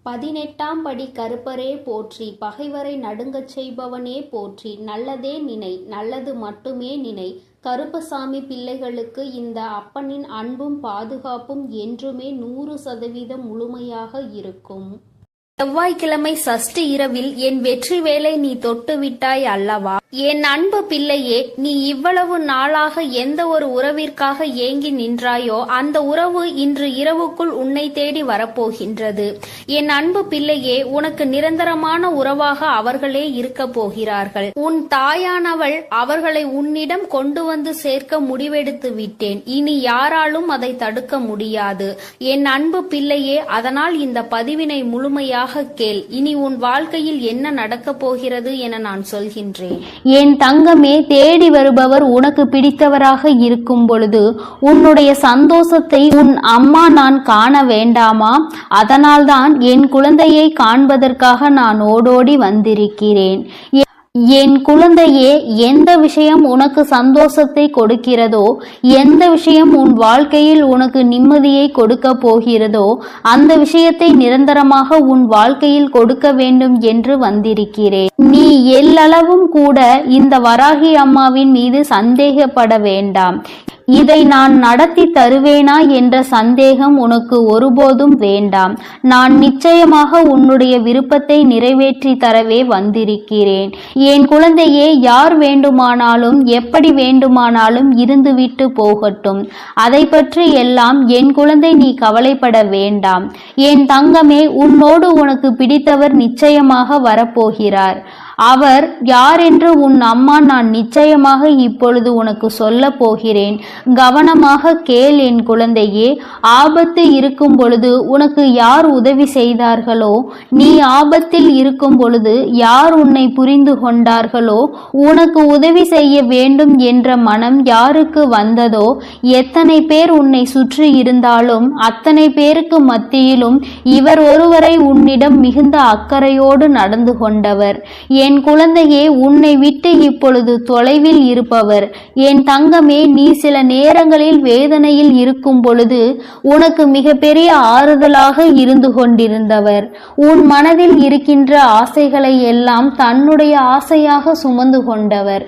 18ஆம் படி கருப்பரே போற்றி, பகைவரை நடுங்கச் செய்பவனே போற்றி, நல்லதே நினை, நல்லது மட்டுமே நினை. கருப்பசாமி பிள்ளைகளுக்கு இந்த அப்பனின் அன்பும் பாதுகாப்பும் என்றுமே 100% முழுமையாக இருக்கும். செவ்வாய்க்கிழமை சஷ்டி இரவில் என் வெற்றி வேலை நீ தொட்டுவிட்டாய் அல்லவா? என் அன்பு பிள்ளையே, நீ இவ்வளவு நாளாக எந்த ஒரு உறவிற்காக ஏங்கி நின்றாயோ அந்த உறவு இன்று இரவுக்குள் உன்னை தேடி வரப்போகின்றது. என் அன்பு பிள்ளையே, உனக்கு நிரந்தரமான உறவாக அவர்களே இருக்க போகிறார்கள். உன் தாயானவள் அவர்களை உன்னிடம் கொண்டு வந்து சேர்க்க முடிவெடுத்து விட்டேன். இனி யாராலும் அதை தடுக்க முடியாது. என் அன்பு பிள்ளையே, அதனால் இந்த பதிவினை முழுமையாக கேள். இனி உன் வாழ்க்கையில் என்ன நடக்கப் போகிறது என நான் சொல்கின்றேன். என் தங்கமே, தேடி வருபவர் உனக்கு பிடித்தவராக இருக்கும் பொழுது உன்னுடைய சந்தோஷத்தை உன் அம்மா நான் காண வேண்டாமா? அதனால்தான் என் குழந்தையை காண்பதற்காக நான் ஓடோடி வந்திருக்கிறேன். என் குழந்தையே, எந்த விஷயம் உனக்கு சந்தோஷத்தை கொடுக்கிறதோ, எந்த விஷயம் உன் வாழ்க்கையில் உனக்கு நிம்மதியை கொடுக்க போகிறதோ அந்த விஷயத்தை நிரந்தரமாக உன் வாழ்க்கையில் கொடுக்க வேண்டும் என்று வந்திருக்கிறேன். நீ எல்லளவும் கூட இந்த வராகி அம்மாவின் மீது சந்தேகப்பட வேண்டாம். இதை நான் நடத்தி தருவேனா என்ற சந்தேகம் உனக்கு ஒருபோதும் வேண்டாம். நான் நிச்சயமாக உன்னுடைய விருப்பத்தை நிறைவேற்றி தரவே வந்திருக்கிறேன். என் குழந்தையே, யார் வேண்டுமானாலும் எப்படி வேண்டுமானாலும் இருந்துவிட்டு போகட்டும். அதை பற்றி எல்லாம் என் குழந்தை நீ கவலைப்பட வேண்டாம். என் தங்கமே, உன்னோடு உனக்கு பிடித்தவர் நிச்சயமாக வரப்போகிறார். அவர் யார் என்று உன் அம்மா நான் நிச்சயமாக இப்பொழுது உனக்கு சொல்ல போகிறேன். கவனமாக கேள் என் குழந்தையே. ஆபத்து இருக்கும் பொழுது உனக்கு யார் உதவி செய்தார்களோ, நீ ஆபத்தில் இருக்கும் பொழுது யார் உன்னை புரிந்து கொண்டார்களோ, உனக்கு உதவி செய்ய வேண்டும் என்ற மனம் யாருக்கு வந்ததோ, எத்தனை பேர் உன்னை சுற்றி இருந்தாலும் அத்தனை பேருக்கு மத்தியிலும் இவர் ஒருவரை உன்னிடம் மிகுந்த அக்கறையோடு நடந்து கொண்டவர். என் குழந்தையே, உன்னை விட்டு இப்பொழுது தொலைவில் இருப்பவர். என் தங்கமே, நீ சில நேரங்களில் வேதனையில் இருக்கும் பொழுது உனக்கு மிகப்பெரிய ஆறுதலாக இருந்து கொண்டிருந்தவர். உன் மனதில் இருக்கின்ற ஆசைகளை எல்லாம் தன்னுடைய ஆசையாக சுமந்து கொண்டவர்.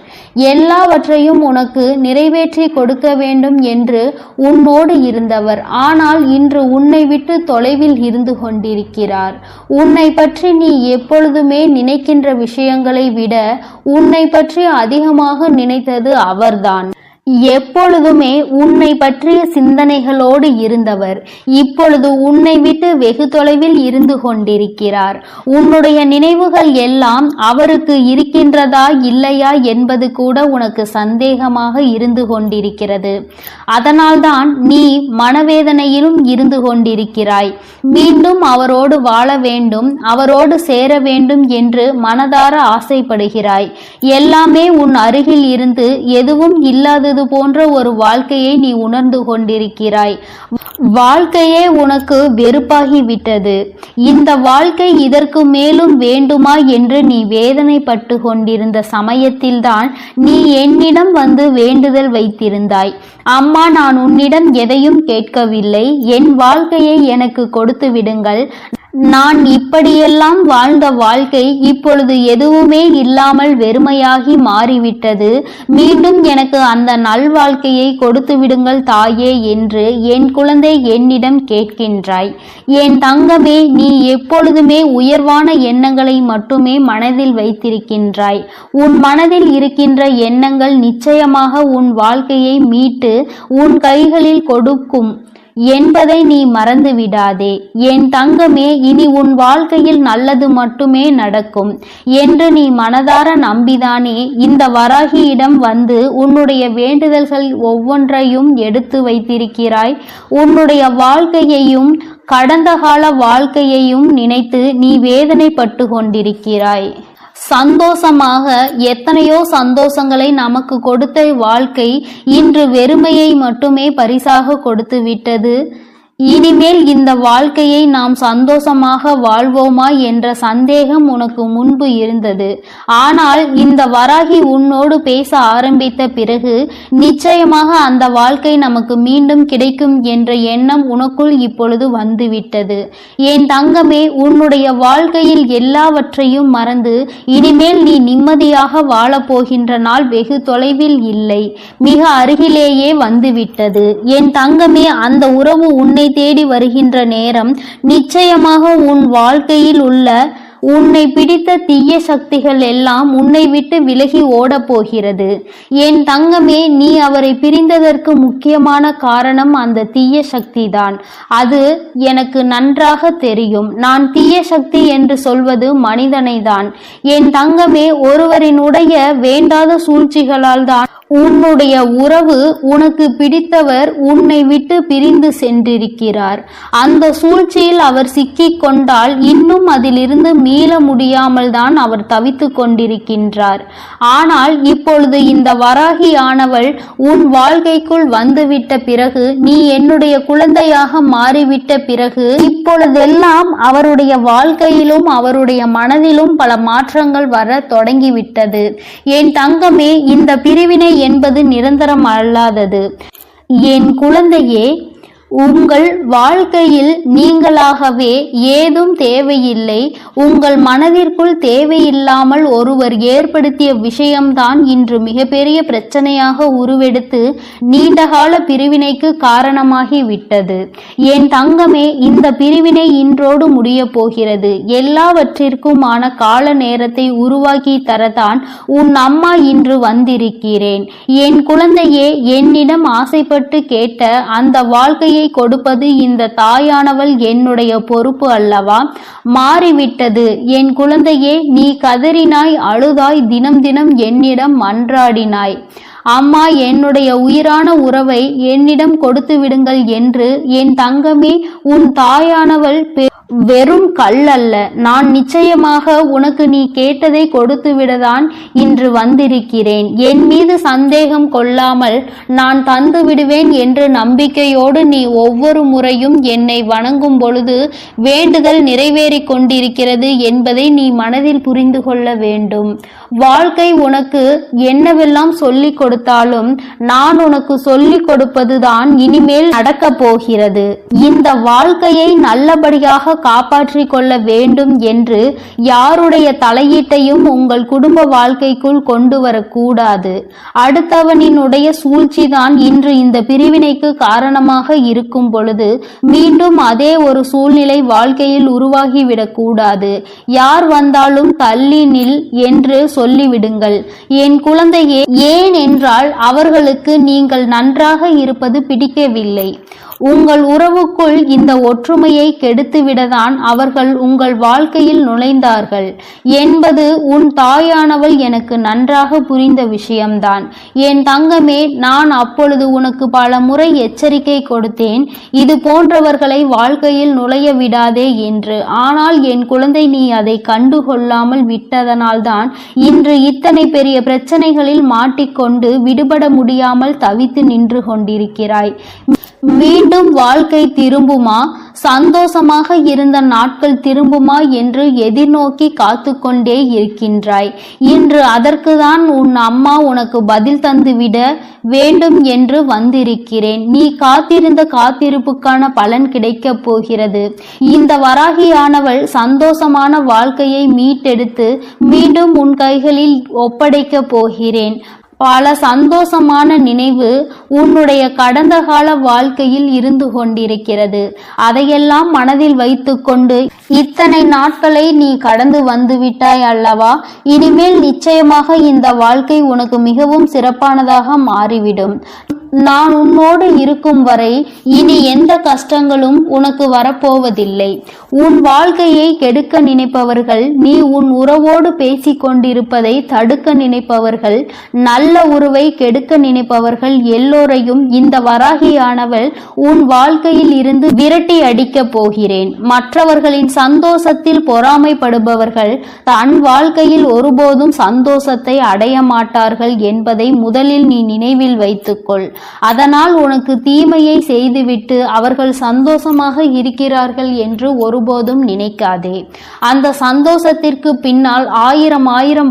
எல்லாவற்றையும் உனக்கு நிறைவேற்றி கொடுக்க வேண்டும் என்று உன்னோடு இருந்தவர். ஆனால் இன்று உன்னை விட்டு தொலைவில் இருந்து கொண்டிருக்கிறார். உன்னை பற்றி நீ எப்பொழுதுமே நினைக்கின்ற விஷயங்களை விட உன்னை பற்றி அதிகமாக நினைத்தது அவர்தான். எப்பொழுதுமே உன்னை பற்றிய சிந்தனைகளோடு இருந்தவர் இப்பொழுது உன்னை விட்டு வெகு தொலைவில் இருந்து கொண்டிருக்கிறார். உன்னுடைய நினைவுகள் எல்லாம் அவருக்கு இருக்கின்றதா இல்லையா என்பது கூட உனக்கு சந்தேகமாக இருந்து கொண்டிருக்கிறது. அதனால்தான் நீ மனவேதனையிலும் இருந்து கொண்டிருக்கிறாய். மீண்டும் அவரோடு வாழ வேண்டும், அவரோடு சேர வேண்டும் என்று மனதார ஆசைப்படுகிறாய். எல்லாமே உன் அருகில் இருந்து எதுவும் இல்லாதது போன்ற ஒரு வாழ்க்கையை நீ உணர்ந்து கொண்டிருக்கிறாய். வாழ்க்கையே உனக்கு வெறுப்பாகிவிட்டது. இந்த வாழ்க்கை இதற்கு மேலும் வேண்டுமா என்று நீ வேதனைப்பட்டு கொண்டிருந்த சமயத்தில்தான் நீ என்னிடம் வந்து வேண்டுதல் வைத்திருந்தாய். அம்மா, நான் உன்னிடம் எதையும் கேட்கவில்லை. என் வாழ்க்கையை எனக்கு கொடுத்து விடுங்கள். நான் இப்படியெல்லாம் வாழ்ந்த வாழ்க்கை இப்பொழுது எதுவுமே இல்லாமல் வெறுமையாகி மாறிவிட்டது. மீண்டும் எனக்கு அந்த நல்வாழ்க்கையை கொடுத்து விடுங்கள் தாயே என்று என் குழந்தை என்னிடம் கேட்கின்றாய். என் தங்கமே, நீ எப்பொழுதுமே உயர்வான எண்ணங்களை மட்டுமே மனதில் வைத்திருக்கின்றாய். உன் மனதில் இருக்கின்ற எண்ணங்கள் நிச்சயமாக உன் வாழ்க்கையை மீட்டு உன் கைகளில் கொடுக்கும் என்பதை நீ மறந்து விடாதே. என் தங்கமே, இனி உன் வாழ்க்கையில் நல்லது மட்டுமே நடக்கும் என்று நீ மனதார நம்பிதானே இந்த வராகியிடம் வந்து உன்னுடைய வேண்டுதல்கள் ஒவ்வொன்றையும் எடுத்து வைத்திருக்கிறாய். உன்னுடைய வாழ்க்கையையும் கடந்த கால வாழ்க்கையையும் நினைத்து நீ வேதனைப்பட்டு கொண்டிருக்கிறாய். சந்தோஷமாக எத்தனையோ சந்தோஷங்களை நமக்கு கொடுத்த வாழ்க்கை இன்று வெறுமையை மட்டுமே பரிசாக கொடுத்து விட்டது. இனிமேல் இந்த வாழ்க்கையை நாம் சந்தோஷமாக வாழ்வோமா என்ற சந்தேகம் உனக்கு முன்பு இருந்தது. ஆனால் இந்த வராகி உன்னோடு பேச ஆரம்பித்த பிறகு நிச்சயமாக அந்த வாழ்க்கை நமக்கு மீண்டும் கிடைக்கும் என்ற எண்ணம் உனக்குள் இப்பொழுது வந்துவிட்டது. என் தங்கமே, உன்னுடைய வாழ்க்கையில் எல்லாவற்றையும் மறந்து இனிமேல் நீ நிம்மதியாக வாழப்போகின்ற நாள் வெகு தொலைவில் இல்லை, மிக அருகிலேயே வந்துவிட்டது. என் தங்கமே, அந்த உறவு உன்னை தேடி வருகின்ற நேரம் நிச்சயமாக உன் வாழ்க்கையில் உள்ள உன்னை பிடித்த தீய சக்திகள் எல்லாம் உன்னை விட்டு விலகி ஓடப் போகிறது. என் தங்கமே, நீ அவரை பிரிந்ததற்கு முக்கியமான காரணம் அந்த தீய சக்தி தான். அது எனக்கு நன்றாக தெரியும். நான் தீய சக்தி என்று சொல்வது மனிதனை தான். என் தங்கமே, ஒருவரினுடைய வேண்டாத சூழ்ச்சிகளால் தான் உன்னுடைய உறவு உனக்கு பிடித்தவர் உன்னை விட்டு பிரிந்து சென்றிருக்கிறார். அந்த சூழ்ச்சியில் அவர் சிக்கிக் கொண்டால் இன்னும் அதிலிருந்து மீள முடியாமல் தான் அவர் தவித்து கொண்டிருக்கின்றார். ஆனால் இப்பொழுது இந்த வராகி ஆனவள் உன் வாழ்க்கைக்குள் வந்துவிட்ட பிறகு, நீ என்னுடைய குழந்தையாக மாறிவிட்ட பிறகு, இப்பொழுதெல்லாம் அவருடைய வாழ்க்கையிலும் அவருடைய மனதிலும் பல மாற்றங்கள் வர தொடங்கிவிட்டது. என் தங்கமே, இந்த பிரிவினை என்பது நிரந்தரம் அல்லாதது. என் குழந்தையே, உங்கள் வாழ்க்கையில் நீங்களாகவே ஏதும் தேவையில்லை. உங்கள் மனதிற்குள் தேவையில்லாமல் ஒருவர் ஏற்படுத்திய விஷயம்தான் இன்று மிகப்பெரிய பிரச்சனையாக உருவெடுத்து நீண்டகால பிரிவினைக்கு காரணமாகி விட்டது. என் தங்கமே, இந்த பிரிவினை இன்றோடு முடிய போகிறது. எல்லாவற்றிற்குமான கால நேரத்தை உருவாக்கி தரத்தான் உன் அம்மா இன்று வந்திருக்கிறேன். என் குழந்தையே, என்னிடம் ஆசைப்பட்டு கேட்ட அந்த வாழ்க்கையை கொடுப்பது இந்த தாயானவள் என்னுடைய பொறுப்பு அல்லவா? மாறிவிட்டது. என் குழந்தையே, நீ கதறினாய், அழுதாய், தினம் தினம் என்னிடம் மன்றாடினாய். அம்மா, என்னுடைய உயிரான உறவை என்னிடம் கொடுத்து விடுங்கள் என்று. என் தங்கமே, உன் தாயானவள் வெறும் கல் அல்ல. நான் நிச்சயமாக உனக்கு நீ கேட்டதை கொடுத்து விடதான் இன்று வந்திருக்கிறேன். என் மீது சந்தேகம் கொள்ளாமல் நான் தந்து விடுவேன் என்று நம்பிக்கையோடு நீ ஒவ்வொரு முறையும் என்னை வணங்கும் பொழுது வேண்டுதல் நிறைவேறிக் கொண்டிருக்கிறது என்பதை நீ மனதில் புரிந்து கொள்ள வேண்டும். வாழ்க்கை உனக்கு என்னவெல்லாம் சொல்லிக் கொடுத்தாலும் நான் உனக்கு சொல்லிக் கொடுப்பதுதான் இனிமேல் நடக்கப் போகிறது. இந்த வாழ்க்கையை நல்லபடியாக காப்பாற்றிக் கொள்ள வேண்டும் என்று யாருடைய தலையீட்டையும் உங்கள் குடும்ப வாழ்க்கைக்குள் கொண்டு வரக்கூடாது. அடுத்தவனினுடைய சூழ்ச்சிதான் இன்று இந்த பிரிவினைக்கு காரணமாக இருக்கும் பொழுது மீண்டும் அதே ஒரு சூழ்நிலை வாழ்க்கையில் உருவாகிவிடக் கூடாது. யார் வந்தாலும் தள்ளி நில் என்று சொல்லிவிடுங்கள். என் குழந்தையே, ஏன் என்றால் அவர்களுக்கு நீங்கள் நன்றாக இருப்பது பிடிக்கவில்லை. உங்கள் உறவுக்குள் இந்த ஒற்றுமையை கெடுத்துவிடதான் அவர்கள் உங்கள் வாழ்க்கையில் நுழைந்தார்கள் என்பது உன் தாயானவள் எனக்கு நன்றாக புரிந்த விஷயம்தான். என் தங்கமே, நான் அப்பொழுது உனக்கு பல முறை எச்சரிக்கை கொடுத்தேன், இது போன்றவர்களை வாழ்க்கையில் நுழைய விடாதே என்று. ஆனால் என் குழந்தை, நீ அதை கண்டுகொள்ளாமல் விட்டதனால்தான் இன்று இத்தனை பெரிய பிரச்சனைகளில் மாட்டிக்கொண்டு விடுபட முடியாமல் தவித்து நின்று கொண்டிருக்கிறாய். மீண்டும் வாழ்க்கை திரும்புமா, சந்தோஷமாக இருந்த நாட்கள் திரும்புமா என்று எதிர்நோக்கி காத்து கொண்டே இருக்கின்றாய். இன்று அதற்குதான் உன் அம்மா உனக்கு பதில் தந்துவிட வேண்டும் என்று வந்திருக்கிறேன். நீ காத்திருந்த காத்திருப்புக்கான பலன் கிடைக்கப் போகிறது. இந்த வராகியானவள் சந்தோஷமான வாழ்க்கையை மீட்டெடுத்து மீண்டும் உன் கைகளில் ஒப்படைக்கப் போகிறேன். பல சந்தோஷமான நினைவு உன்னுடைய கடந்த கால வாழ்க்கையில் இருந்து கொண்டிருக்கிறது. அதையெல்லாம் மனதில் வைத்துக்கொண்டு இத்தனை நாட்களை நீ கடந்து வந்து விட்டாய் அல்லவா? இனிமேல் நிச்சயமாக இந்த வாழ்க்கை உனக்கு மிகவும் சிறப்பானதாக மாறிவிடும். நான் உன்னோடு இருக்கும் வரை இனி எந்த கஷ்டங்களும் உனக்கு வரப்போவதில்லை. உன் வாழ்க்கையை கெடுக்க நினைப்பவர்கள், நீ உன் உறவோடு பேசிக் கொண்டிருப்பதை தடுக்க நினைப்பவர்கள், நல்ல உறவை கெடுக்க நினைப்பவர்கள் எல்லோரையும் இந்த வராகியானவள் உன் வாழ்க்கையில் இருந்து விரட்டி அடிக்கப் போகிறேன். மற்றவர்களின் சந்தோஷத்தில் பொறாமைப்படுபவர்கள் தன் வாழ்க்கையில் ஒருபோதும் சந்தோஷத்தை அடைய மாட்டார்கள் என்பதை முதலில் நீ நினைவில் வைத்துக்கொள். அதனால் உனக்கு தீமையை செய்துவிட்டு அவர்கள் சந்தோஷமாக இருக்கிறார்கள் என்று ஒருபோதும் நினைக்காதே. அந்த சந்தோஷத்திற்கு பின்னால் ஆயிரம்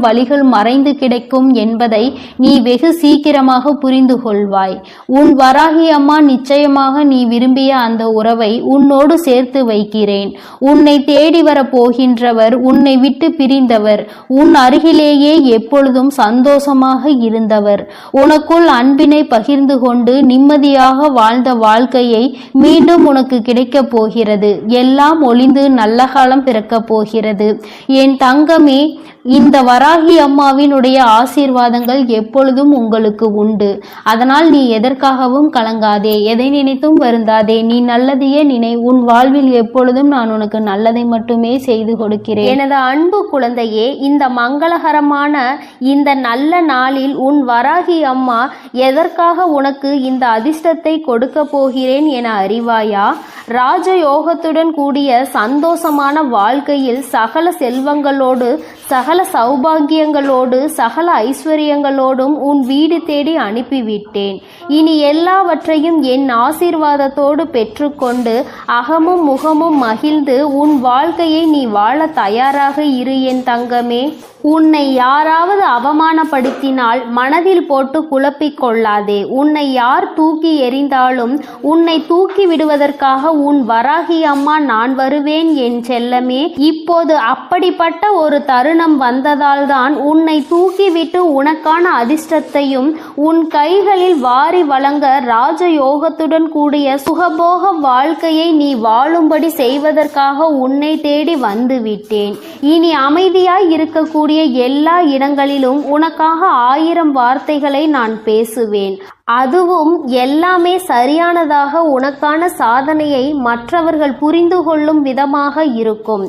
வழிகள் மறைந்து கிடைக்கும் என்பதை நீ வெகு சீக்கிரமாக புரிந்து கொள்வாய். உன் வராகி அம்மா நிச்சயமாக நீ விரும்பிய அந்த உறவை உன்னோடு சேர்த்து வைக்கிறேன். உன்னை தேடி வர போகின்றவர், உன்னை விட்டு பிரிந்தவர், உன் அருகிலேயே எப்பொழுதும் சந்தோஷமாக இருந்தவர், உனக்குள் அன்பினை பகிர்ந்து கொண்டு நிம்மதியாக வாழ்ந்த வாழ்க்கையை மீண்டும் உனக்கு கிடைக்கப் போகிறது. எல்லாம் ஒளிந்து நல்ல காலம் பிறக்கப் போகிறது. என் தங்கமே, இந்த வராகி அம்மாவினுடைய ஆசீர்வாதங்கள் எப்பொழுதும் உங்களுக்கு உண்டு. அதனால் நீ எதற்காகவும் கலங்காதே, எதை நினைத்தும் வருந்தாதே. நீ நல்லதையே நினை. உன் வாழ்வில் எப்பொழுதும் நான் உனக்கு நல்லதை மட்டுமே செய்து கொடுக்கிறேன். எனது அன்பு குழந்தையே, இந்த மங்களகரமான இந்த நல்ல நாளில் உன் வராகி அம்மா எதற்காக உனக்கு இந்த அதிர்ஷ்டத்தை கொடுக்க போகிறேன் என அறிவாயா? ராஜயோகத்துடன் கூடிய சந்தோஷமான வாழ்க்கையில் சகல செல்வங்களோடு, சகல சௌபாகியங்களோடு, சகல ஐஸ்வர்யங்களோடும் உன் வீடு தேடி அனுப்பிவிட்டேன். இனி எல்லாவற்றையும் என் ஆசீர்வாதத்தோடு பெற்றுக்கொண்டு அகமும் முகமும் மகிழ்ந்து உன் வாழ்க்கையை நீ வாழ தயாராக இரு என் தங்கமே. உன்னை யாராவது அவமானப்படுத்தினால் மனதில் போட்டு குழப்பிக் கொள்ளாதே. உன்னை யார் தூக்கி எறிந்தாலும் உன்னை தூக்கி விடுவதற்காக உன் வராகி அம்மா நான் வருவேன் என் செல்லமே. இப்போது அப்படிப்பட்ட ஒரு தருணம் வந்ததால் தான் உன்னை தூக்கிவிட்டு உனக்கான அதிர்ஷ்டத்தையும் உன் கைகளில் வாரி வழங்க ராஜயோகத்துடன் கூடிய சுகபோக வாழ்க்கையை நீ வாழும்படி செய்வதற்காக உன்னை தேடி வந்துவிட்டேன். இனி அமைதியாய் இருக்கக்கூடிய எல்லா இடங்களிலும் உனக்காக 1000 வார்த்தைகளை நான் பேசுவேன். அதுவும் எல்லாமே சரியானதாக உனக்கான சாதனையை மற்றவர்கள் புரிந்து கொள்ளும் விதமாக இருக்கும்.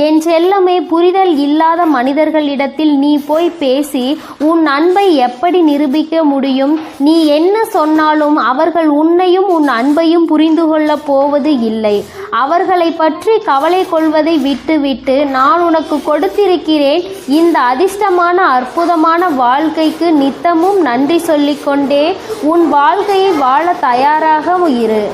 என் செல்லமே, புரிதல் இல்லாத மனிதர்களிடத்தில் நீ போய் பேசி உன் அன்பை எப்படி நிரூபிக்க முடியும்? நீ என்ன சொன்னாலும் அவர்கள் உன்னையும் உன் அன்பையும் புரிந்து கொள்ளப் போவது இல்லை. அவர்களை பற்றி கவலை கொள்வதை விட்டுவிட்டு நான் உனக்கு கொடுத்திருக்கிறேன் இந்த அதிர்ஷ்டமான அற்புதமான வாழ்க்கைக்கு நித்தமும் நன்றி சொல்லிக்கொண்டே உன் வாழ்க்கையை வாழ தயாராக இரு.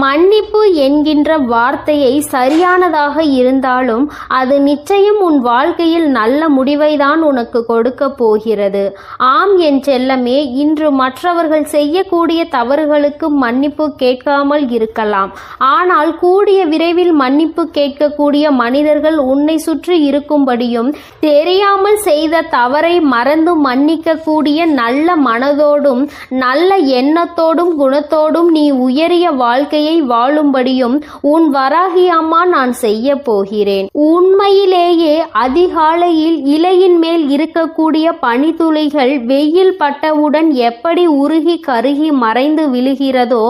மன்னிப்பு என்கின்ற வார்த்தையை சரியானதாக இருந்தாலும் அது நிச்சயம் உன் வாழ்க்கையில் நல்ல முடிவைதான் உனக்கு கொடுக்க போகிறது. ஆம் என் செல்லமே, இன்று மற்றவர்கள் செய்யக்கூடிய தவறுகளுக்கு மன்னிப்பு கேட்காமல் இருக்கலாம். ஆனால் கூடிய விரைவில் மன்னிப்பு கேட்கக்கூடிய மனிதர்கள் உன்னை சுற்றி இருக்கும்படியும், தெரியாமல் செய்த தவறை மறந்து மன்னிக்க கூடிய நல்ல மனதோடும் நல்ல எண்ணத்தோடும் குணத்தோடும் நீ உயரிய வாழ்க்கையை வாழும்படியும் உன் வராகி அம்மா நான் செய்ய போகிறேன். உண்மையிலேயே அதிகாலையில் இலையின் மேல் இருக்கக்கூடிய பனித்துளிகள் வெயில் பட்டவுடன் எப்படி உருகி கருகி மறைந்து விழுகிறதோ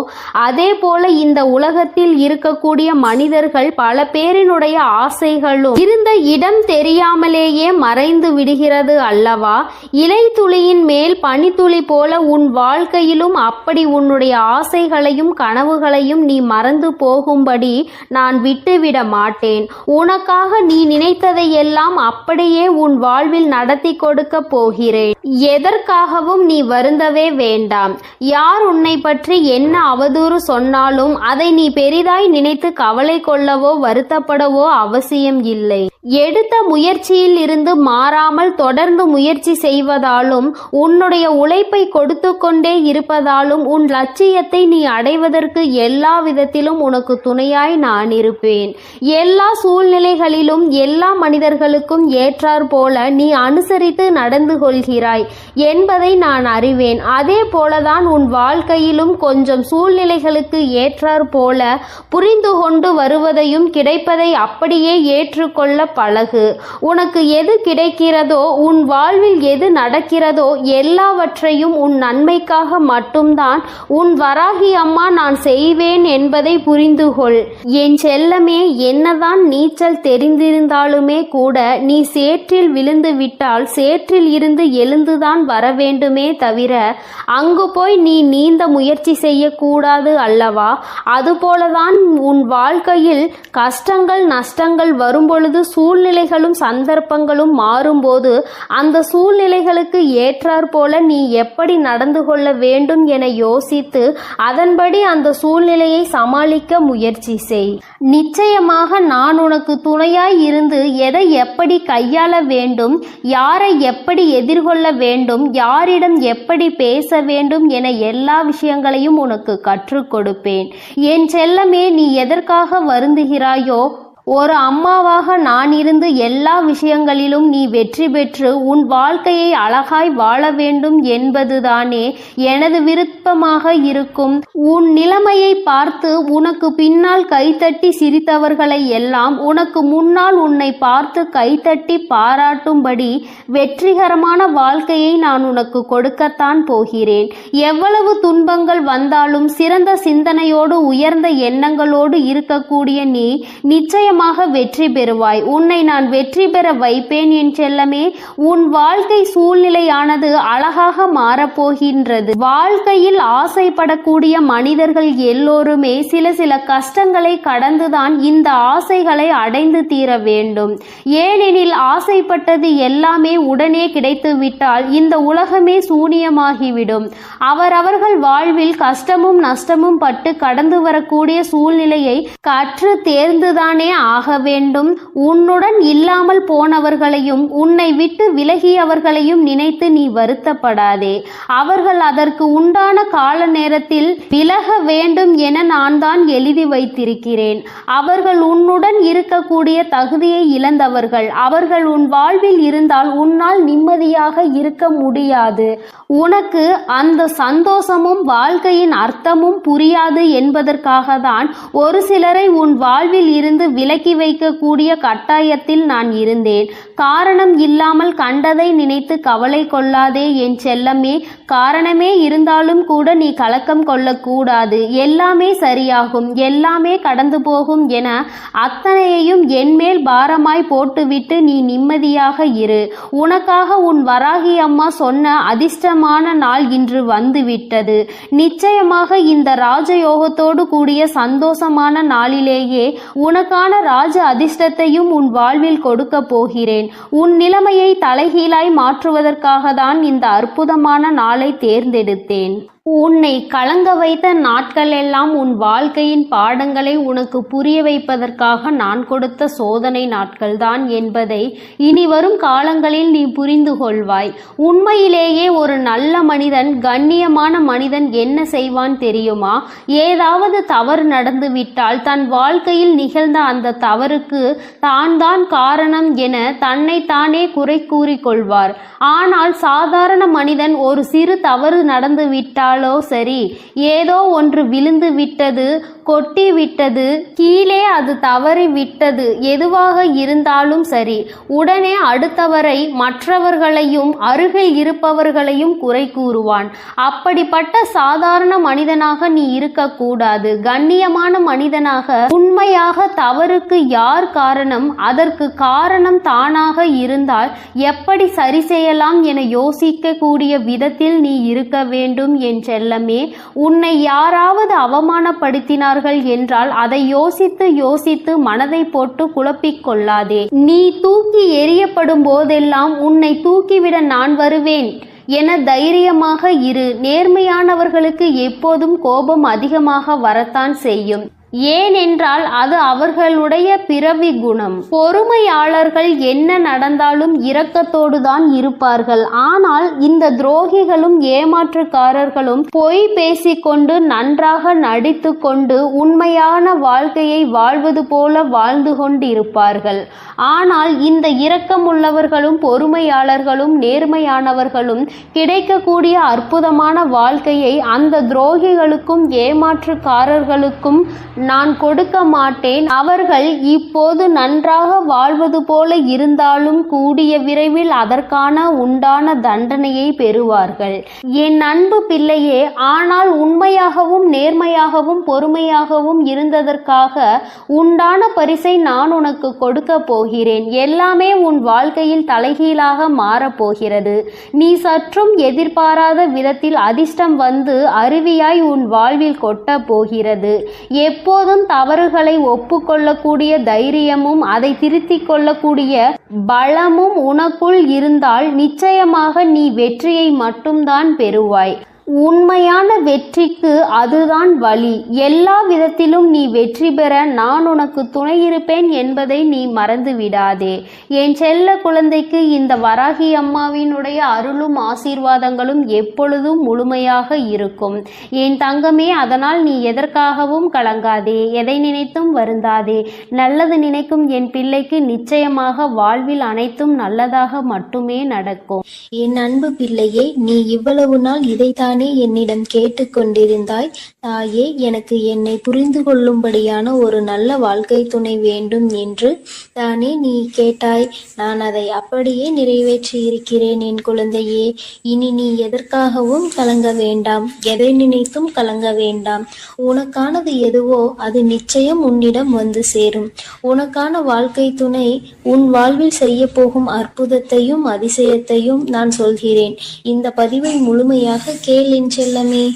அதே போல இந்த உலகத்தில் இருக்கக்கூடிய மனிதர்கள் பல பேரினுடைய ஆசைகளும் இருந்த இடம் தெரியாமலேயே மறைந்து விடுகிறது அல்லவா? இலை துளியின் மேல் பனித்துளி போல உன் வாழ்க்கையிலும் அப்படி உன்னுடைய ஆசைகளையும் கனவுகளையும் நீ மறந்து போகும்படி நான் விட்டுவிட மாட்டேன். உனக்காக நீ நினைத்ததையெல்லாம் அப்படியே உன் வாழ்வில் நடத்தி கொடுக்க போகிறேன். எதற்காகவும் நீ வருந்தவே வேண்டாம். யார் உன்னை பற்றி என்ன அவதூறு சொன்னாலும் அதை நீ பெரிதாய் நினைத்து கவலை கொள்ளவோ வருத்தப்படவோ அவசியம் இல்லை. எடுத்த முயற்சியில் இருந்து மாறாமல் தொடர்ந்து முயற்சி செய்வதாலும் உன்னுடைய உழைப்பை கொடுத்து கொண்டே இருப்பதாலும் உன் லட்சியத்தை நீ அடைவதற்கு எல்லா விதத்திலும் உனக்கு துணையாய் நான் இருப்பேன். எல்லா சூழ்நிலைகளிலும் எல்லா மனிதர்களுக்கும் ஏற்றார் போல நீ அனுசரித்து நடந்து கொள்கிறாய் என்பதை நான் அறிவேன். அதே போலதான் உன் வாழ்க்கையிலும் கொஞ்சம் சூழ்நிலைகளுக்கு ஏற்றார் போல புரிந்து கொண்டு வருவதையும் கிடைப்பதை அப்படியே ஏற்றுக்கொள்ள பழகு. உனக்கு எது கிடைக்கிறதோ, உன் வாழ்வில் எது நடக்கிறதோ எல்லாவற்றையும் உன் நன்மைக்காக மட்டும்தான் உன் வராகி அம்மா நான் செய்வேன் காட்டுவேன் என்பதை புரிந்து கொள். என் செல்லமே, என்னதான் நீச்சல் தெரிந்திருந்தாலுமே கூட நீ சேற்றில் விழுந்து விட்டால் சேற்றில் இருந்து எழுந்துதான் வர வேண்டுமே தவிர அங்கு போய் நீ நீந்த முயற்சி செய்யக்கூடாது அல்லவா? அதுபோலதான் உன் வாழ்க்கையில் கஷ்டங்கள் நஷ்டங்கள் வரும்பொழுது சூழ்நிலைகளும் சந்தர்ப்பங்களும் மாறும்போது அந்த சூழ்நிலைகளுக்கு ஏற்றாற்போல நீ எப்படி நடந்து கொள்ள வேண்டும் என யோசித்து அதன்படி அந்த சூழ்நிலையை சமாளிக்க முயற்சி செய். நிச்சயமாக நான் உனக்கு துணையாய் இருந்து எதை எப்படி கையாள வேண்டும், யாரை எப்படி எதிர்கொள்ள வேண்டும், யாரிடம் எப்படி பேச வேண்டும் என எல்லா விஷயங்களையும் உனக்கு கற்றுக் கொடுப்பேன். என் செல்லமே, நீ எதற்காக வருந்துகிறாயோ? ஒரு அம்மாவாக நான் இருந்து எல்லா விஷயங்களிலும் நீ வெற்றி பெற்று உன் வாழ்க்கையை அழகாய் வாழ வேண்டும் என்பதுதானே எனது விருப்பமாக இருக்கும். உன் நிலைமையை பார்த்து உனக்கு பின்னால் கைத்தட்டி சிரித்தவர்களை எல்லாம் உனக்கு முன்னால் உன்னை பார்த்து கைத்தட்டி பாராட்டும்படி வெற்றிகரமான வாழ்க்கையை நான் உனக்கு கொடுக்கத்தான் போகிறேன். எவ்வளவு துன்பங்கள் வந்தாலும் சிறந்த சிந்தனையோடு உயர்ந்த எண்ணங்களோடு இருக்கக்கூடிய நீ நிச்சயம் வெற்றி பெறுவாய். உன்னை நான் வெற்றி பெற வைப்பேன் என் செல்லமே. உன் வாழ்க்கை சூழ்நிலையானது அழகாக மாறப்போகின்றது. வாழ்க்கையில் ஆசைப்படக்கூடிய மனிதர்கள் எல்லோருமே சில சில கஷ்டங்களை கடந்துதான் இந்த ஆசைகளை அடைந்து தீர வேண்டும். ஏனெனில் ஆசைப்பட்டது எல்லாமே உடனே கிடைத்துவிட்டால் இந்த உலகமே சூனியமாகிவிடும். அவரவர்கள் வாழ்வில் கஷ்டமும் நஷ்டமும் பட்டு கடந்து வரக்கூடிய சூழ்நிலையை கற்று தேர்ந்துதானே ஆக வேண்டும். உன்னுடன் இல்லாமல் போனவர்களையும் உன்னை விட்டு விலகியவர்களையும் நினைத்து நீ வருத்தப்படாதே. அவர்கள் அதற்கு உண்டான கால நேரத்தில் விலக வேண்டும் என நான் தான் எழுதி வைத்திருக்கிறேன். அவர்கள் உன்னுடன் இருக்கக்கூடிய தகுதியை இழந்தவர்கள். அவர்கள் உன் வாழ்வில் இருந்தால் உன்னால் நிம்மதியாக இருக்க முடியாது. உனக்கு அந்த சந்தோஷமும் வாழ்க்கையின் அர்த்தமும் புரியாது என்பதற்காக தான் ஒரு சிலரை உன் வாழ்வில் இருந்து விலக்கி வைக்கக்கூடிய கட்டாயத்தில் நான் இருந்தேன். காரணம் இல்லாமல் கண்டதை நினைத்து கவலை கொள்ளாதே என் செல்லமே. காரணமே இருந்தாலும் கூட நீ கலக்கம் கொள்ளக்கூடாது. எல்லாமே சரியாகும், எல்லாமே கடந்து போகும் என அத்தனையையும் என்மேல் பாரமாய் போட்டுவிட்டு நீ நிம்மதியாக இரு. உனக்காக உன் வராகி அம்மா சொன்ன அதிர்ஷ்டமான நாள் இன்று வந்துவிட்டது. நிச்சயமாக இந்த ராஜயோகத்தோடு கூடிய சந்தோஷமான நாளிலேயே உனக்கான ராஜ அதிர்ஷ்டத்தையும் உன் வாழ்வில் கொடுக்க போகிறேன். உன் நிலைமையை தலைகீழாய் மாற்றுவதற்காக தான் இந்த அற்புதமான நாளை தேர்ந்தெடுத்தேன். உன்னை கலங்க வைத்த நாட்கள் எல்லாம் உன் வாழ்க்கையின் பாடங்களை உனக்கு புரிய வைப்பதற்காக நான் கொடுத்த சோதனை நாட்கள் தான் என்பதை இனி வரும் காலங்களில் நீ புரிந்து கொள்வாய். உண்மையிலேயே ஒரு நல்ல மனிதன், கண்ணியமான மனிதன் என்ன செய்வான் தெரியுமா? ஏதாவது தவறு நடந்துவிட்டால் தன் வாழ்க்கையில் நிகழ்ந்த அந்த தவறுக்கு தான் காரணம் என தன்னை தானே குறை கூறிக்கொள்வார். ஆனால் சாதாரண மனிதன் ஒரு சிறு தவறு நடந்துவிட்டால் சரி, ஏதோ ஒன்று விழுந்து விட்டது, கொட்டி விட்டது, கீழே அது தவறி விட்டது, எதுவாக இருந்தாலும் சரி, உடனே அடுத்தவரை, மற்றவர்களையும் அருகில் இருப்பவர்களையும் குறை கூறுவான். அப்படிப்பட்ட சாதாரண மனிதனாக நீ இருக்கக்கூடாது. கண்ணியமான மனிதனாக, உண்மையாக தவறுக்கு யார் காரணம், அதற்கு காரணம் தானாக இருந்தால் எப்படி சரி செய்யலாம் என யோசிக்க கூடிய விதத்தில் நீ இருக்க வேண்டும் என் செல்லமே. உன்னை யாராவது அவமானப்படுத்தினார்கள் என்றால் அதை யோசித்து யோசித்து மனதை போட்டு குழப்பிக் கொள்ளாதே. நீ தூக்கி எறியப்படும் போதெல்லாம் உன்னை தூக்கிவிட நான் வருவேன் என தைரியமாக இரு. நேர்மையானவர்களுக்கு எப்போதும் கோபம் அதிகமாக வரத்தான் செய்யும். ஏனென்றால் அது அவர்களுடைய பிறவி குணம். பொறுமையாளர்கள் என்ன நடந்தாலும் இரக்கத்தோடு தான் இருப்பார்கள். ஆனால் இந்த துரோகிகளும் ஏமாற்றுக்காரர்களும் பொய் பேசிக்கொண்டு நன்றாக நடித்து கொண்டு உண்மையான வாழ்க்கையை வாழ்வது போல வாழ்ந்து கொண்டு இருப்பார்கள். ஆனால் இந்த இரக்கமுள்ளவர்களும் பொறுமையாளர்களும் நேர்மையானவர்களும் கிடைக்கக்கூடிய அற்புதமான வாழ்க்கையை அந்த துரோகிகளுக்கும் ஏமாற்றுக்காரர்களுக்கும் நான் கொடுக்க மாட்டேன். அவர்கள் இப்போது நன்றாக வாழ்வது போல இருந்தாலும் கூடிய விரைவில் அதற்கான உண்டான தண்டனையை பெறுவார்கள். என் அன்பு பிள்ளையே, ஆனால் உண்மையாகவும் நேர்மையாகவும் பொறுமையாகவும் இருந்ததற்காக உண்டான பரிசை நான் உனக்கு கொடுக்க போகிறேன். எல்லாமே உன் வாழ்க்கையில் தலைகீழாக மாறப்போகிறது. நீ சற்றும் எதிர்பாராத விதத்தில் அதிர்ஷ்டம் வந்து அருவியாய் உன் வாழ்வில் கொட்ட போகிறது. எப்போதும் தவறுகளை ஒப்புக்கொள்ளக்கூடிய தைரியமும் அதை திருத்திக் கொள்ளக்கூடிய பலமும் உனக்குள் இருந்தால் நிச்சயமாக நீ வெற்றியை மட்டும்தான் பெறுவாய். உண்மையான வெற்றிக்கு அதுதான் வழி. எல்லா விதத்திலும் நீ வெற்றி பெற நான் உனக்கு துணை இருப்பேன் என்பதை நீ மறந்து விடாதே. என் செல்ல குழந்தைக்கு இந்த வராகி அம்மாவினுடைய அருளும் ஆசீர்வாதங்களும் எப்பொழுதும் முழுமையாக இருக்கும். என் தங்கமே, அதனால் நீ எதற்காகவும் கலங்காதே, எதை நினைத்தும் வருந்தாதே. நல்லது நினைக்கும் என் பிள்ளைக்கு நிச்சயமாக வாழ்வில் அனைத்தும் நல்லதாக மட்டுமே நடக்கும். என் அன்பு பிள்ளையே, நீ இவ்வளவு நாள் இதைத்தானே என்னிடம் கேட்டுக்கொண்டிருந்தாய். தாயே, எனக்கு என்னை புரிந்து கொள்ளும்படியான ஒரு நல்ல வாழ்க்கை துணை வேண்டும் என்று தானே நீ கேட்டாய். நான் அதை அப்படியே நிறைவேற்றி இருக்கிறேன் என் குழந்தையே. இனி நீ எதற்காகவும் கலங்க வேண்டாம், எதை நினைத்தும் கலங்க வேண்டாம். உனக்கானது எதுவோ அது நிச்சயம் உன்னிடம் வந்து சேரும். உனக்கான வாழ்க்கை துணை உன் வாழ்வில் செய்ய போகும் அற்புதத்தையும் அதிசயத்தையும் நான் சொல்கிறேன். இந்த பதிவை முழுமையாக கேள் என் செல்லமே.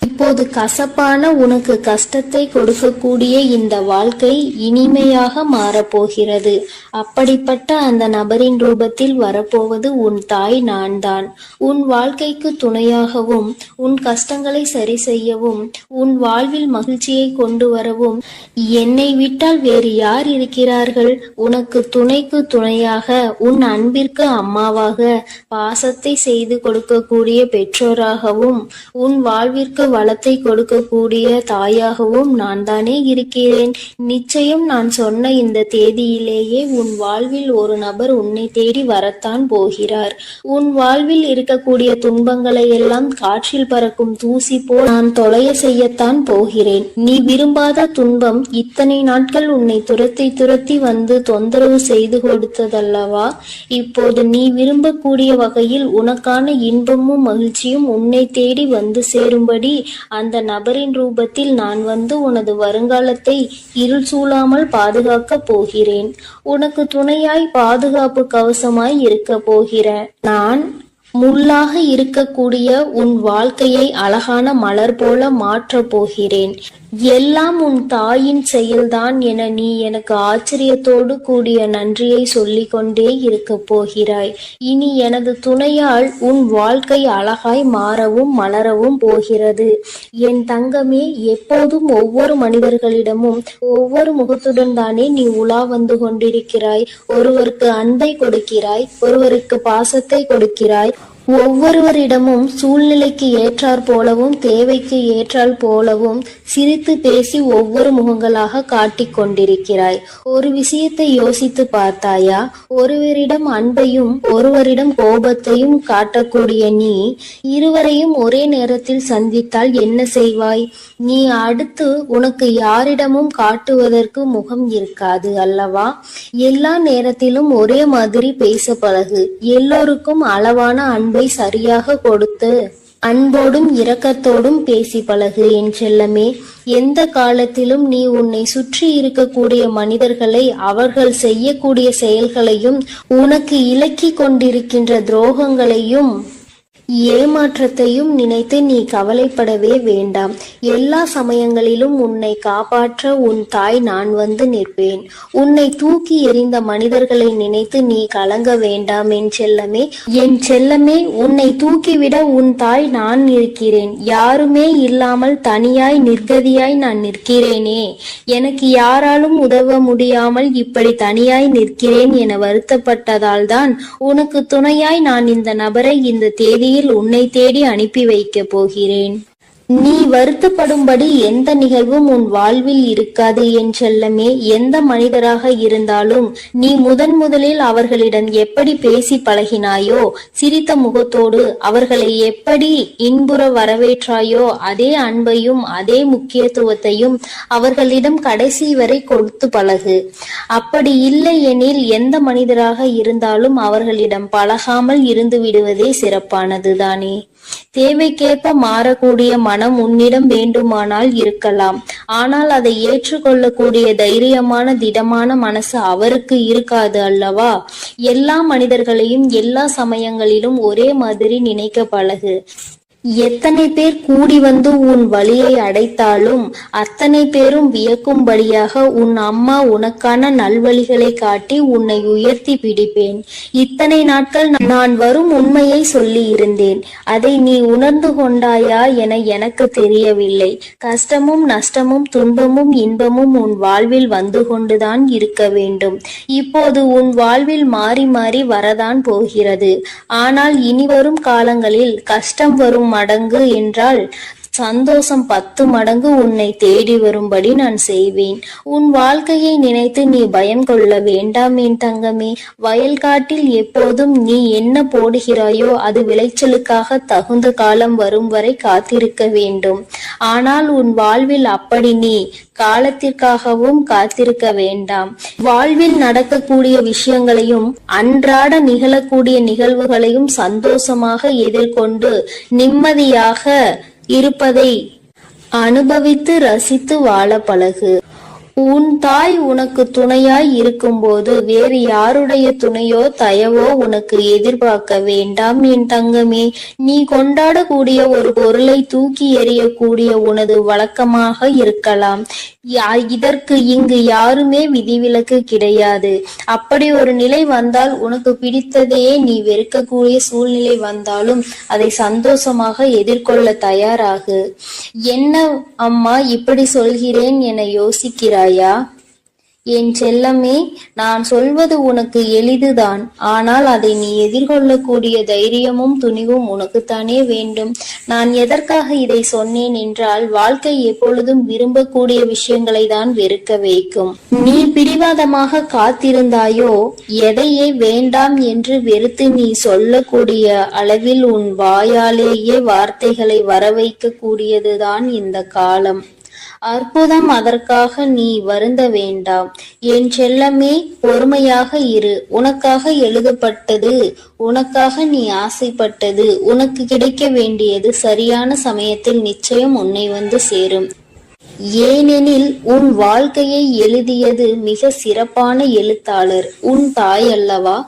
இப்போது கசப்பான உனக்கு கஷ்டத்தை கொடுக்கக்கூடிய இந்த வாழ்க்கை இனிமையாக மாறப்போகிறது. அப்படிப்பட்ட அந்த நபரின் ரூபத்தில் வரப்போவது உன் தாய் நான் தான். உன் வாழ்க்கைக்கு துணையாகவும் உன் கஷ்டங்களை சரி செய்யவும் உன் வாழ்வில் மகிழ்ச்சியை கொண்டு வரவும் என்னை விட்டால் வேறு யார் இருக்கிறார்கள்? உனக்கு துணைக்கு துணையாக, உன் அன்பிற்கு அம்மாவாக, பாசத்தை செய்து கொடுக்கக்கூடிய பெற்றோராகவும் உன் வாழ்விற்கு வளத்தை கொடுக்கக்கூடிய தாயாகவும் நான் தானே இருக்கிறேன். நிச்சயம் நான் சொன்ன இந்த தேதியிலேயே உன் வாழ்வில் ஒரு நபர் உன்னை தேடி வரத்தான் போகிறார். உன் வாழ்வில் இருக்கக்கூடிய துன்பங்களை எல்லாம் காற்றில் பறக்கும் தூசி போல் நான் தொலைய செய்யத்தான் போகிறேன். நீ விரும்பாத துன்பம் இத்தனை நாட்கள் உன்னை துரத்தி துரத்தி வந்து தொந்தரவு செய்து கொடுத்ததல்லவா? இப்போது நீ விரும்பக்கூடிய வகையில் உனக்கான இன்பமும் மகிழ்ச்சியும் உன்னை தேடி வந்து சேரும்படி அந்த நபரின் ரூபத்தில் நான் வந்து உனது வருங்காலத்தை இருள் சூழாமல் பாதுகாக்க போகிறேன். உனக்கு துணையாய் பாதுகாப்பு கவசமாய் இருக்க போகிற நான் முள்ளாக இருக்கக்கூடிய உன் வாழ்க்கையை அழகான மலர் போல மாற்றப் போகிறேன். எல்லாம் உன் தாயின் செயல்தான் என நீ எனக்கு ஆச்சரியத்தோடு கூடிய நன்றியை சொல்லிக் கொண்டே இருக்க போகிறாய். இனி எனது துணையால் உன் வாழ்க்கை அழகாய் மாறவும் மலரவும் போகிறது. என் தங்கமே, எப்போதும் ஒவ்வொரு மனிதர்களிடமும் ஒவ்வொரு முகத்துடன் தானே நீ உலா வந்து கொண்டிருக்கிறாய். ஒருவருக்கு அன்பை கொடுக்கிறாய், ஒருவருக்கு பாசத்தை கொடுக்கிறாய். ஒவ்வொருவரிடமும் சூழ்நிலைக்கு ஏற்றாற் போலவும் தேவைக்கு ஏற்றால் போலவும் சிரித்து பேசி ஒவ்வொரு முகங்களாக காட்டிக் கொண்டிருக்கிறாய். ஒரு விஷயத்தை யோசித்து பார்த்தாயா? ஒருவரிடம் அன்பையும் ஒருவரிடம் கோபத்தையும் காட்டக்கூடிய நீ இருவரையும் ஒரே நேரத்தில் சந்தித்தால் என்ன செய்வாய்? நீ அடுத்து உனக்கு யாரிடமும் காட்டுவதற்கு முகம் இருக்காது அல்லவா? எல்லா நேரத்திலும் ஒரே மாதிரி பேச பழகு. எல்லோருக்கும் அளவான அன்பை சரியாக கொடுத்து அன்போடும் இரக்கத்தோடும் பேசி பழகு என் செல்லமே. எந்த காலத்திலும் நீ உன்னை சுற்றி இருக்கக்கூடிய மனிதர்களை, அவர்கள் செய்யக்கூடிய செயல்களையும், உனக்கு இலக்கி கொண்டிருக்கின்ற துரோகங்களையும் ஏமாற்றத்தையும் நினைத்து நீ கவலைப்படவே வேண்டாம். எல்லா சமயங்களிலும் உன்னை காப்பாற்ற உன் தாய் நான் வந்து நிற்பேன். உன்னை தூக்கி எறிந்த மனிதர்களை நினைத்து நீ கலங்க வேண்டாம் என் செல்லமே. என் செல்லமே, உன்னை தூக்கிவிட உன் தாய் நான் இருக்கிறேன். யாருமே இல்லாமல் தனியாய் நிர்கதியாய் நான் நிற்கிறேனே, எனக்கு யாராலும் உதவ முடியாமல் இப்படி தனியாய் நிற்கிறேன் என வருத்தப்பட்டதால் தான் உனக்கு துணையாய் நான் இந்த நபரை இந்த தேதியில் உன்னை தேடி அனுப்பி வைக்க போகிறேன். நீ வருத்தப்படும்படி எந்த நிகழ்வும் உன் வாழ்வில் இருக்காது என் செல்லமே. எந்த மனிதராக இருந்தாலும் நீ முதலில் அவர்களிடம் எப்படி பேசி பழகினாயோ, சிரித்த முகத்தோடு அவர்களை எப்படி இன்புற வரவேற்றாயோ, அதே அன்பையும் அதே முக்கியத்துவத்தையும் அவர்களிடம் கடைசி வரை கொடுத்து பழகு. அப்படி இல்லை எனில் எந்த மனிதராக இருந்தாலும் அவர்களிடம் பழகாமல் இருந்து விடுவதே சிறப்பானது தானே. தேவைக்கேற்ப மாறக்கூடிய மனம் உன்னிடம் வேண்டுமானால் இருக்கலாம். ஆனால் அதை ஏற்றுக்கொள்ளக்கூடிய தைரியமான திடமான மனசு அவருக்கு இருக்காது அல்லவா? எல்லா மனிதர்களையும் எல்லா சமயங்களிலும் ஒரே மாதிரி நினைக்க பழகு. எத்தனை பேர் கூடி வந்து உன் வழியை அடைத்தாலும் அத்தனை பேரும் வியக்கும்படியாக உன் அம்மா உனக்கான நல்வழிகளை காட்டி உன்னை உயர்த்தி பிடிப்பேன். இத்தனை நாட்கள் நான் வரும் உண்மையை சொல்லி இருந்தேன். அதை நீ உணர்ந்து கொண்டாயா என எனக்கு தெரியவில்லை. கஷ்டமும் நஷ்டமும் துன்பமும் இன்பமும் உன் வாழ்வில் வந்து கொண்டுதான் இருக்க வேண்டும். இப்போது உன் வாழ்வில் மாறி மாறி வரதான் போகிறது. ஆனால் இனி வரும் காலங்களில் கஷ்டம் வரும் மடங்கு என்றால் சந்தோஷம் 10 மடங்கு உன்னை தேடி வரும்படி நான் செய்வேன். உன் வாழ்க்கையை நினைத்து நீ பயம் கொள்ள வேண்டாம் என் தங்கமே. வயல்காட்டில் எப்போதும் நீ என்ன போடுகிறாயோ அது விளைச்சலுக்காக தகுந்த காலம் வரும் வரை காத்திருக்க வேண்டும். ஆனால் உன் வாழ்வில் அப்படி நீ காலத்திற்காகவும் காத்திருக்க வேண்டாம். வாழ்வில் நடக்கக்கூடிய விஷயங்களையும் அன்றாட நிகழக்கூடிய நிகழ்வுகளையும் சந்தோஷமாக எதிர்கொண்டு நிம்மதியாக இருப்பதை அனுபவித்து ரசித்து வாழ பழகு. உன் தாய் உனக்கு துணையாய் இருக்கும்போது வேறு யாருடைய துணையோ தயவோ உனக்கு எதிர்பார்க்க வேண்டாம் என் தங்கமே. நீ கொண்டாடக்கூடிய ஒரு பொருளை தூக்கி எறியக்கூடிய உனது வழக்கமாக இருக்கலாம். இதற்கு இங்கு யாருமே விதிவிலக்கு கிடையாது. அப்படி ஒரு நிலை வந்தால் உனக்கு பிடித்ததையே நீ வெறுக்கக்கூடிய சூழ்நிலை வந்தாலும் அதை சந்தோஷமாக எதிர்கொள்ள தயாராகு. என்ன அம்மா இப்படி சொல்கிறேன் என யோசிக்கிறாயா? என் செல்லமே, நான் சொல்வது உனக்கு எளிதுதான். ஆனால் அதை நீ எதிர்கொள்ளக்கூடிய தைரியமும் துணிவும் உனக்குத்தானே வேண்டும். நான் எதற்காக இதை சொன்னேன் என்றால், வாழ்க்கை எப்பொழுதும் விரும்பக்கூடிய விஷயங்களை தான் வெறுக்க வைக்கும். நீ பிடிவாதமாக காத்திருந்தாயோ, எதையே வேண்டாம் என்று வெறுத்து நீ சொல்லக்கூடிய அளவில் உன் வாயாலேயே வார்த்தைகளை வரவைக்க கூடியதுதான் இந்த காலம். அற்புதம். அதற்காக நீ வருந்த வேண்டாம் என் செல்லமே. பொறுமையாக இரு. உனக்காக எழுதப்பட்டது, உனக்காக நீ ஆசைப்பட்டது, உனக்கு கிடைக்க வேண்டியது சரியான சமயத்தில் நிச்சயம் உன்னை வந்து சேரும். ஏனெனில் உன் வாழ்க்கையை எழுதியது மிக சிறப்பான எழுத்தாளர் உன் தாய் அல்லவா?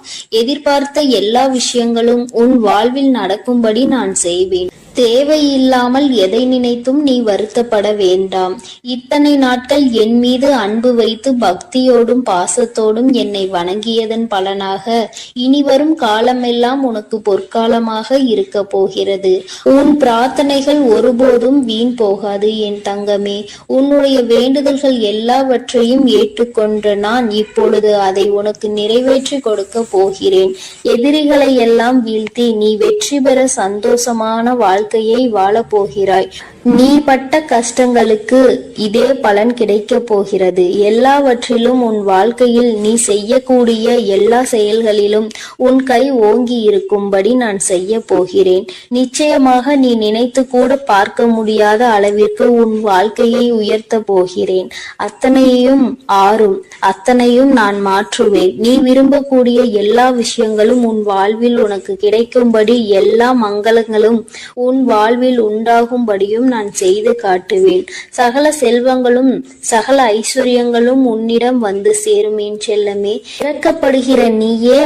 எதிர்பார்த்த எல்லா விஷயங்களும் உன் வாழ்வில் நடக்கும்படி நான் செய்வேன். தேவையில்லாமல் எதை நினைத்தும் நீ வருத்தப்பட வேண்டாம். இத்தனை நாட்கள் என் மீது அன்பு வைத்து பக்தியோடும் பாசத்தோடும் என்னை வணங்கியதன் பலனாக இனி வரும் காலமெல்லாம் உனக்கு பொற்காலமாக இருக்க போகிறது. உன் பிரார்த்தனைகள் ஒருபோதும் வீண் போகாது என் தங்கமே. உன்னுடைய வேண்டுதல்கள் எல்லாவற்றையும் ஏற்றுக்கொண்ட நான் இப்பொழுது அதை உனக்கு நிறைவேற்றி கொடுக்க போகிறேன். எதிரிகளை எல்லாம் வீழ்த்தி நீ வெற்றி பெற சந்தோஷமான வாழ்க்கையை வாழப் போகிறாய். நீ பட்ட கஷ்டங்களுக்கு இதே பலன் கிடைக்க போகிறது. எல்லாவற்றிலும் உன் வாழ்க்கையில் நீ செய்யக்கூடிய எல்லா செயல்களிலும் உன் கை ஓங்கி இருக்கும்படி நான் செய்ய போகிறேன். நிச்சயமாக நீ நினைத்து கூட பார்க்க முடியாத அளவிற்கு உன் வாழ்க்கையை உயர்த்த போகிறேன். அத்தனையும் ஆறும், அத்தனையும் நான் மாற்றுவேன். நீ விரும்பக்கூடிய எல்லா விஷயங்களும் உன் வாழ்வில் உனக்கு கிடைக்கும்படி, எல்லா மங்களங்களும் உன் வாழ்வில் உண்டாகும்படியும் நான் செய்து காட்டுவேன். சகல செல்வங்களும் சகல ஐஸ்வர்யங்களும் உன்னிடம் வந்து சேரும் என் செல்லமே. இறக்கப்படுகிற நீயே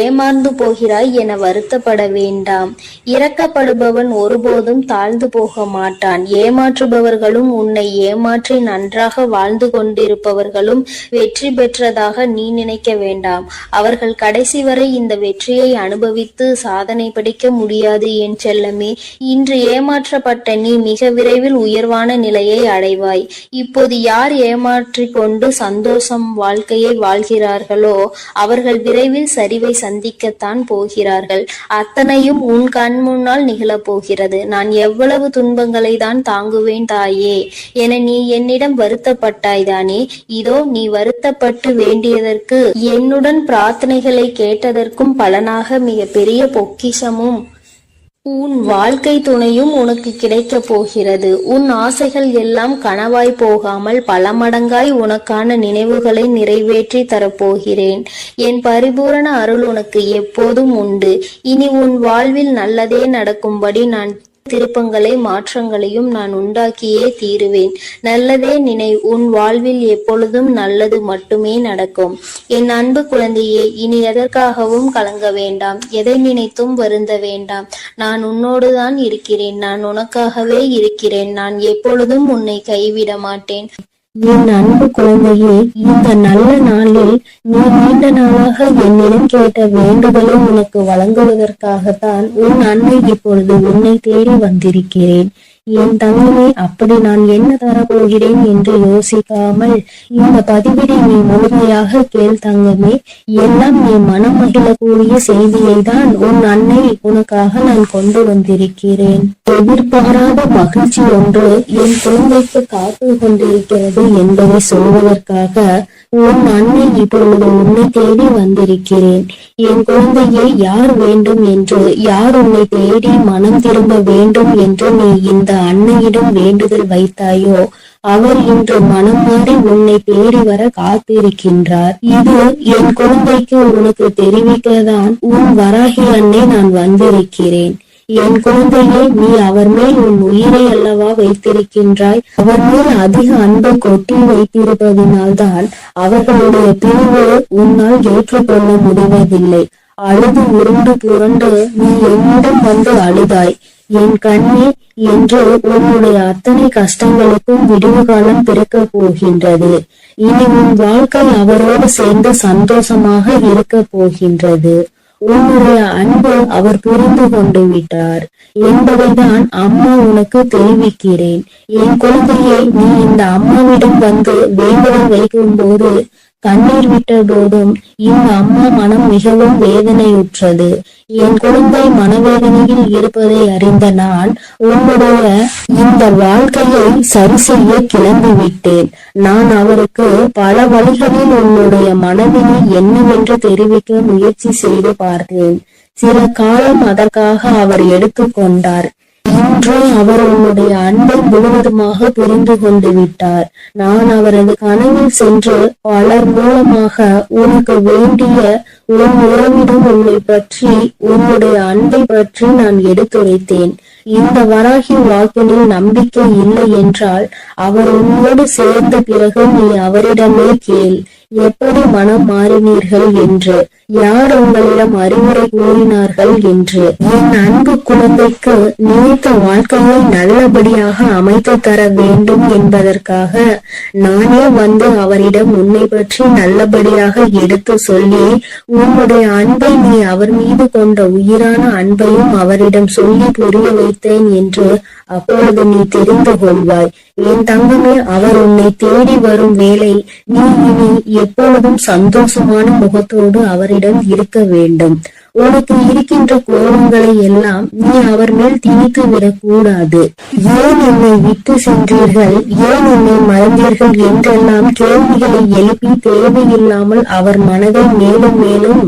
ஏமாந்து போகிறாய் என வருத்தப்பட வேண்டாம். இறக்கப்படுபவன் ஒருபோதும் தாழ்ந்து போக மாட்டான். ஏமாற்றுபவர்களும் உன்னை ஏமாற்றி நன்றாக வாழ்ந்து கொண்டிருப்பவர்களும் வெற்றி பெற்றதாக நீ நினைக்க வேண்டாம். அவர்கள் கடைசி வரை இந்த வெற்றியை அனுபவித்து சாதனை படிக்க முடியாது என் செல்லமே. இன்று ஏமாற்றப்பட்ட நீ மிக விரைவில் உயர்வான நிலையை அடைவாய். இப்போது யார் ஏமாற்றிக் கொண்டு சந்தோஷம் வாழ்க்கையை வாழ்கிறார்களோ அவர்கள் விரைவில் சரிவை சந்திக்கத்தான் போகிறார்கள். அத்தனையும் உன் கண் முன்னால் நிகழப் போகிறது. நான் எவ்வளவு துன்பங்களை தான் தாங்குவேன் தாயே என நீ என்னிடம் வருத்தப்பட்டாய்தானே. இதோ நீ வருத்தப்பட்டு வேண்டியதற்கு என்னுடன் பிரார்த்தனைகளை கேட்டதற்கும் பலனாக மிக பெரிய பொக்கிஷமும் உன் வாழ்க்கை துணையும் உனக்கு கிடைக்கப் போகிறது. உன் ஆசைகள் எல்லாம் கனவாய் போகாமல் பல மடங்காய் உனக்கான நினைவுகளை நிறைவேற்றி தரப்போகிறேன். என் பரிபூரண அருள் உனக்கு எப்போதும் உண்டு. இனி உன் வாழ்வில் நல்லதே நடக்கும்படி நான் திருப்பங்களை மாற்றங்களையும் நான் உண்டாக்கியே தீருவேன். நல்லதே நினை, உன் வாழ்வில் எப்பொழுதும் நல்லது மட்டுமே நடக்கும். என் அன்பு குழந்தையே, இனி எதற்காகவும் கலங்க வேண்டாம், எதை நினைத்தும் வருந்த வேண்டாம். நான் உன்னோடுதான் இருக்கிறேன். நான் உனக்காகவே இருக்கிறேன். நான் எப்பொழுதும் உன்னை கைவிட மாட்டேன். என் அன்பு குழந்தையே, இந்த நல்ல நாளில் நீ நீண்ட நாளாக என்னிடம் கேட்ட வேண்டுதலை உனக்கு வழங்குவதற்காகத்தான் உன் அன்னை இப்பொழுது உன்னை தேடி வந்திருக்கிறேன். என் தங்கமே, அப்படி நான் என்ன தரப்போகிறேன் என்று யோசிக்காமல் இந்த பதிவினை நீ முழுமையாக கேள் தங்கமே. எல்லாம் நீ மனம் மகிழக்கூடிய செய்தியை தான் உன் அன்னை உனக்காக நான் கொண்டு வந்திருக்கிறேன். எதிர்பாராத மகிழ்ச்சி ஒன்று என் குழந்தைக்கு காத்து கொண்டிருக்கிறது என்பதை சொல்வதற்காக உன் அன்னை இப்பொழுது உன்னை தேடி வந்திருக்கிறேன். என் குழந்தையை யார் வேண்டும் என்று, யார் உன்னை தேடி மனம் திரும்ப வேண்டும் என்று நீ இந்த அன்னையிடம் வேண்டுதல் வைத்தாயோ அவர் இன்று மனம் மாறி உன்னை தேடி வர காத்திருக்கின்றார். இது என் குழந்தைக்கு உனக்கு தெரிவிக்கதான் உன் வராகி அன்னை நான் வந்திருக்கிறேன். என் குழந்தையே, நீ அவர் மேல் உன் உயிரை அல்லவா வைத்திருக்கின்றாய். அவர் மேல் அதிக அன்பை கொட்டி வைத்திருப்பதினால்தான் அவர்களுடைய பிரிவு உன்னால் ஏற்றுக்கொள்ள முடிவதில்லை. அழுது உருண்டு புரண்டு நீ என்னிடம் வந்து அழுதாய். என் கண்ணே என்று உன்னுடைய அத்தனை கஷ்டங்களுக்கும் விடிவு காலம் பிறக்க போகின்றது. இனி உன் வாழ்க்கை அவரோடு சேர்ந்து சந்தோஷமாக இருக்க போகின்றது. உன்னுடைய அன்பு அவர் புரிந்து கொண்டு விட்டார் என்பதைதான் அம்மா உனக்கு தெரிவிக்கிறேன். என் குழந்தையை, நீ இந்த அம்மாவிடம் வந்து வேண்டுதல் வைக்கும் போது கண்ணீர் விட்ட போதும் இந்த அம்மா மனம் மிகவும் வேதனையுற்றது. என் குழந்தை மனவேதனையில் இருப்பதை அறிந்த நான் உன்னுடைய இந்த வாழ்க்கையை சரி செய்ய கிளம்பிவிட்டேன். நான் அவருக்கு பல வழிகளில் உன்னுடைய மனதினை என்னவென்று தெரிவிக்க முயற்சி செய்து பார்த்தேன். சில காலம் அதற்காக அவர் எடுத்துக்கொண்டார். இன்று அவர் உன்னுடைய அன்பை முழுவதுமாக புரிந்து கொண்டு விட்டார். நான் அவரது கனவில் சென்று பலர் மூலமாக உனக்கு வேண்டிய உன் உறவிடம் உன்னை பற்றி, உன்னுடைய அன்பை பற்றி நான் எடுத்துரைத்தேன். இந்த வராகி வாக்கினில் நம்பிக்கை இல்லை என்றால் அவர் உன்னோடு சேர்ந்த பிறகு நீ அவரிடமே கேள், எப்படி மனம் மாறினீர்கள் என்று, யார் உங்களிடம் அறிவுரை கூறினார்கள் என்று. என் அன்பு குழந்தைக்கு நினைத்த வாழ்க்கையை நல்லபடியாக அமைத்து தர வேண்டும் என்பதற்காக நானே வந்து அவரிடம் உன்னை பற்றி நல்லபடியாக எடுத்து சொல்லி உன்னுடைய அன்பை, நீ அவர் மீது கொண்ட உயிரான அன்பையும் அவரிடம் சொல்லி புரிய வைத்தேன் என்று அப்பொழுது நீ தெரிந்து கொள்வாய். என் தங்கமே, அவர் உன்னை தேடி வரும் வேளை நீ இனி எப்பொழுதும் சந்தோஷமான முகத்தோடு அவரிடம் இருக்க வேண்டும். உனக்கு இருக்கின்ற கோபங்களை எல்லாம் நீ அவர் மேல் திணித்து விடக்கூடாது. ஏன் என்னை விட்டு சென்றீர்கள், ஏன் என்னை மறந்தீர்கள் என்றெல்லாம் கேள்விகளை எழுப்பி தேவையில்லாமல் அவர் மனதை மேலும் மேலும்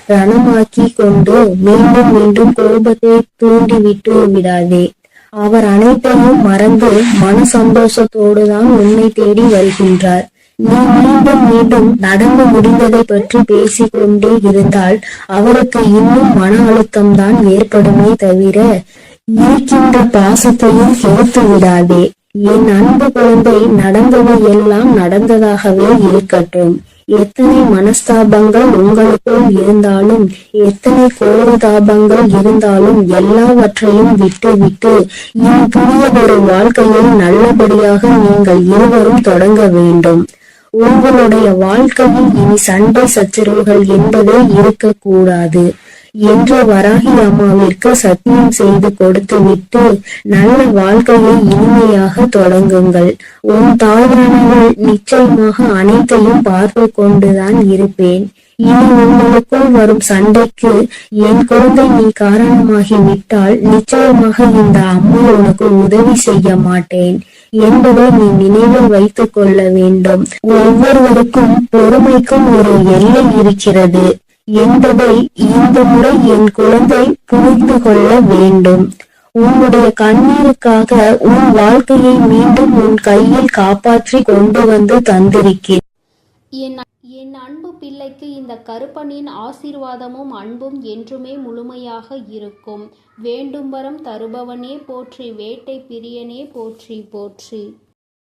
ரணமாக்கி கொண்டு மீண்டும் மீண்டும் கோபத்தை தூண்டிவிட்டு விடாதே. அவர் அனைத்தையும் மறந்து மன சந்தோஷத்தோடுதான் உன்னை தேடி வருகின்றார். நீ மீண்டும் மீண்டும் நடந்து முடிந்ததை பற்றி பேசிக்கொண்டே இருந்தால் அவருக்கு இன்னும் மன அழுத்தம் தான் ஏற்படுமே தவிர இருக்கின்ற பாசத்தையும் கெடுத்து விடாதே. என் அன்பு குழந்தை, நடந்தவை எல்லாம் நடந்ததாகவே இருக்கட்டும். எத்தனை மனஸ்தாபங்கள் உங்களுக்குள் இருந்தாலும், எத்தனை கோபதாபங்கள் இருந்தாலும் எல்லாவற்றையும் விட்டு விட்டு இனி புதிய ஒரு வாழ்க்கையை நல்லபடியாக நீங்கள் இருவரும் தொடங்க வேண்டும். உங்களுடைய வாழ்க்கையில் இனி சண்டை சச்சரவுகள் என்பதே இருக்கக்கூடாது. என்று வராகி அம்மாவிற்கு சத்தியம் செய்து கொடுத்து விட்டு நல்ல வாழ்க்கையை இனிமையாக தொடங்குங்கள். உன் தாயானவள் நிச்சயமாக அனைத்தையும் பார்த்து கொண்டுதான் இருப்பேன். இனி உங்களுக்குள் வரும் சண்டைக்கு என் குழந்தை நீ காரணமாகி விட்டால் நிச்சயமாக இந்த அம்மா உனக்கு உதவி செய்ய மாட்டேன் என்பதை நீ நினைவில் வைத்துக் கொள்ள வேண்டும். ஒவ்வொருவருக்கும் பொறுமைக்கும் ஒரு எல்லை இருக்கிறது என்பதை இந்த முறை என் குழந்தை புரிந்து கொள்ள வேண்டும். உன்னுடைய கண்ணீருக்காக உன் வாழ்க்கையை மீண்டும் உன் கையில் காப்பாற்றி கொண்டு வந்து தந்திருக்கிறேன். என் அன்பு பிள்ளைக்கு இந்த கருப்பனின் ஆசீர்வாதமும் அன்பும் என்றுமே முழுமையாக இருக்கும். வேண்டும் வரம் தருபவனே போற்றி, வேட்டை பிரியனே போற்றி போற்றி.